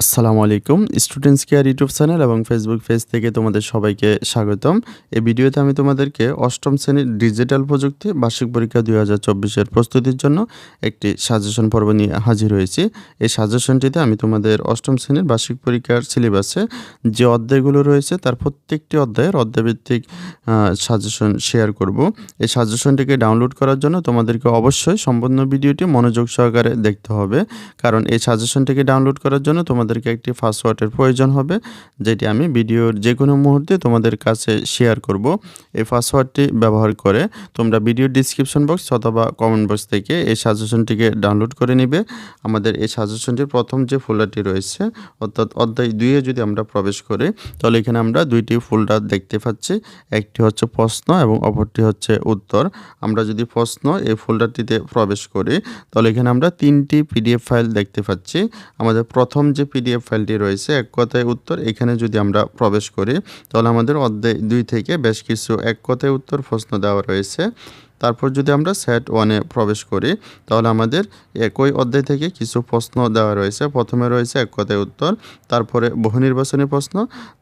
আসসালামু আলাইকুম। Students care YouTube channel এবং ফেসবুক পেজ থেকে তোমাদের সবাইকে স্বাগতম। এই ভিডিওতে আমি তোমাদেরকে অষ্টম শ্রেণীর ডিজিটাল প্রযুক্তি বার্ষিক পরীক্ষা ২০২৪ এর প্রস্তুতির জন্য একটি সাজেশন পর্ব নিয়ে হাজির হয়েছি। এই সাজেশনটিতে আমি তোমাদের অষ্টম শ্রেণীর বার্ষিক পরীক্ষার সিলেবাসে যে অধ্যায়গুলো রয়েছে তার প্রত্যেকটি অধ্যায়ের অধ্যায়ভিত্তিক সাজেশন শেয়ার করব। এই সাজেশনটিকে ডাউনলোড করার জন্য তোমাদেরকে অবশ্যই সম্পূর্ণ ভিডিওটি মনোযোগ সহকারে দেখতে হবে। কারণ এই সাজেশনটিকে ডাউনলোড করার জন্য তোমাদেরকে একটি পাসওয়ার্ডের প্রয়োজন হবে, যেটি আমি ভিডিওর যেকোনো মুহূর্তে তোমাদের কাছে শেয়ার করব। এই পাসওয়ার্ডটি ব্যবহার করে তোমরা ভিডিওর ডিসক্রিপশন বক্স অথবা কমেন্ট বক্স থেকে এই সাজেশনটিকে ডাউনলোড করে নিবে। আমাদের এই সাজেশনটির প্রথম যে ফোল্ডারটি রয়েছে অর্থাৎ অধ্যায় 2 এ যদি আমরা প্রবেশ করি তাহলে এখানে আমরা দুইটি ফোল্ডার দেখতে পাচ্ছি। একটি হচ্ছে প্রশ্ন এবং অপরটি হচ্ছে উত্তর। আমরা যদি প্রশ্ন এই ফোল্ডারটিতে প্রবেশ করি তাহলে এখানে আমরা 3টি পিডিএফ ফাইল দেখতে পাচ্ছি। আমাদের প্রথম যে পিডিএফ ফাইলটি রয়েছে এক কথায় উত্তর, এখানে যদি আমরা প্রবেশ করি তাহলে আমাদের অধ্যায় 2 থেকে বেশ কিছু এক কথায় উত্তর প্রশ্ন দেওয়া রয়েছে। তারপর যদি আমরা সেট 1 এ প্রবেশ করি তাহলে আমাদের একই অধ্যায় থেকে কিছু প্রশ্ন দেওয়া রয়েছে। প্রথমে রয়েছে এক কথায় উত্তর, তারপরে বহু নির্বাচনী প্রশ্ন,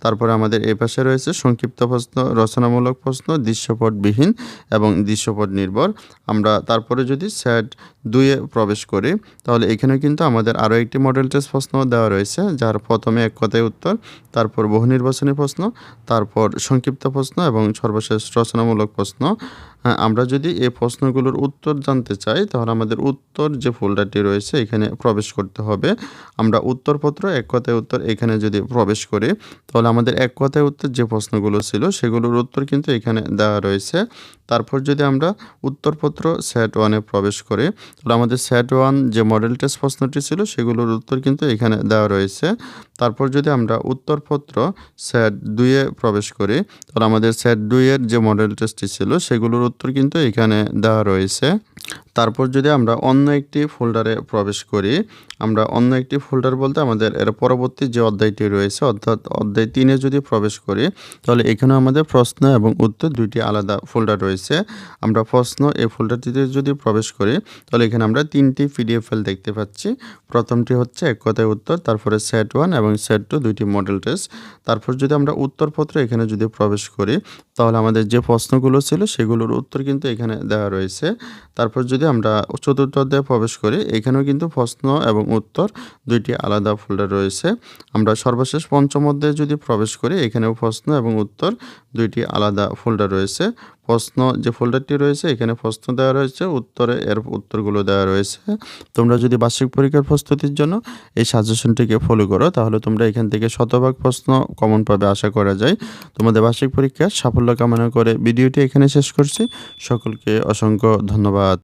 তারপরে আমাদের এই পাশে রয়েছে সংক্ষিপ্ত প্রশ্ন, রচনামূলক প্রশ্ন, দৃশ্যপটবিহীন এবং দৃশ্যপট নির্ভর। আমরা তারপরে যদি সেট 2 এ প্রবেশ করি তাহলে এখানে কিন্তু আমাদের আরও একটি মডেল টেস্ট প্রশ্ন দেওয়া রয়েছে, যার প্রথমে এক কথায় উত্তর, তারপর বহু নির্বাচনী প্রশ্ন, তারপর সংক্ষিপ্ত প্রশ্ন এবং সর্বশেষ রচনামূলক প্রশ্ন। আমরা যদি এই প্রশ্নগুলোর উত্তর জানতে চাই তাহলে আমাদের উত্তর যে ফোল্ডারটি রয়েছে এখানে প্রবেশ করতে হবে। আমরা উত্তরপত্র এক কথায় উত্তর এখানে যদি প্রবেশ করি তাহলে আমাদের এক কথায় উত্তর যে প্রশ্নগুলো ছিল সেগুলোর উত্তর কিন্তু এখানে দেওয়া রয়েছে। তারপর যদি আমরা উত্তরপত্র সেট 1 এ প্রবেশ করি তাহলে আমাদের সেট 1 যে মডেল টেস্ট প্রশ্নটি ছিল সেগুলোর উত্তর কিন্তু এখানে দেওয়া রয়েছে। তারপর যদি আমরা উত্তরপত্র সেট 2 এ প্রবেশ করি তাহলে আমাদের সেট 2 এর যে মডেল টেস্টটি ছিল সেগুলোর উত্তর কিন্তু এখানে দেওয়া রয়েছে। তারপর যদি আমরা অন্য একটি ফোল্ডারে প্রবেশ করি, আমরা অন্য একটি ফোল্ডার বলতে আমাদের এর পরবর্তী যে অধ্যায়টি রয়েছে অর্থাৎ অধ্যায় 3 এ যদি প্রবেশ করি তাহলে এখানে আমাদের প্রশ্ন এবং উত্তর দুইটি আলাদা ফোল্ডার রয়েছে। আমরা প্রশ্ন এই ফোল্ডারটিতে যদি প্রবেশ করি তাহলে এখানে আমরা 3টি পিডিএফ ফাইল দেখতে পাচ্ছি। প্রথমটি হচ্ছে এক কথায় উত্তর, তারপরে সেট 1 এবং সেট 2 দুইটি মডেল টেস্ট। তারপর যদি আমরা উত্তরপত্র এখানে যদি প্রবেশ করি তাহলে আমাদের যে প্রশ্নগুলো ছিল সেগুলোর উত্তর কিন্তু এখানে দেওয়া রয়েছে। তারপর যদি আমরা চতুর্থ অধ্যায়ে প্রবেশ করি এখানেও কিন্তু প্রশ্ন এবং উত্তর দুইটি আলাদা ফোল্ডার রয়েছে। আমরা সর্বশেষ পঞ্চম অধ্যায়ে যদি প্রবেশ করি এখানেও প্রশ্ন এবং উত্তর দুইটি আলাদা ফোল্ডার রয়েছে। প্রশ্ন যে ফোল্ডারটি রয়েছে এখানে প্রশ্ন দেওয়া রয়েছে, উত্তরে এর উত্তরগুলো দেওয়া রয়েছে। তোমরা যদি বার্ষিক পরীক্ষার প্রস্তুতির জন্য এই সাজেশনটিকে ফলো করো তাহলে তোমরা এখান থেকে শতভাগ প্রশ্ন কমন পাবে আশা করা যায়। তোমাদের বার্ষিক পরীক্ষার সাফল্য কামনা করে ভিডিওটি এখানে শেষ করছি। সকলকে অসংখ্য ধন্যবাদ।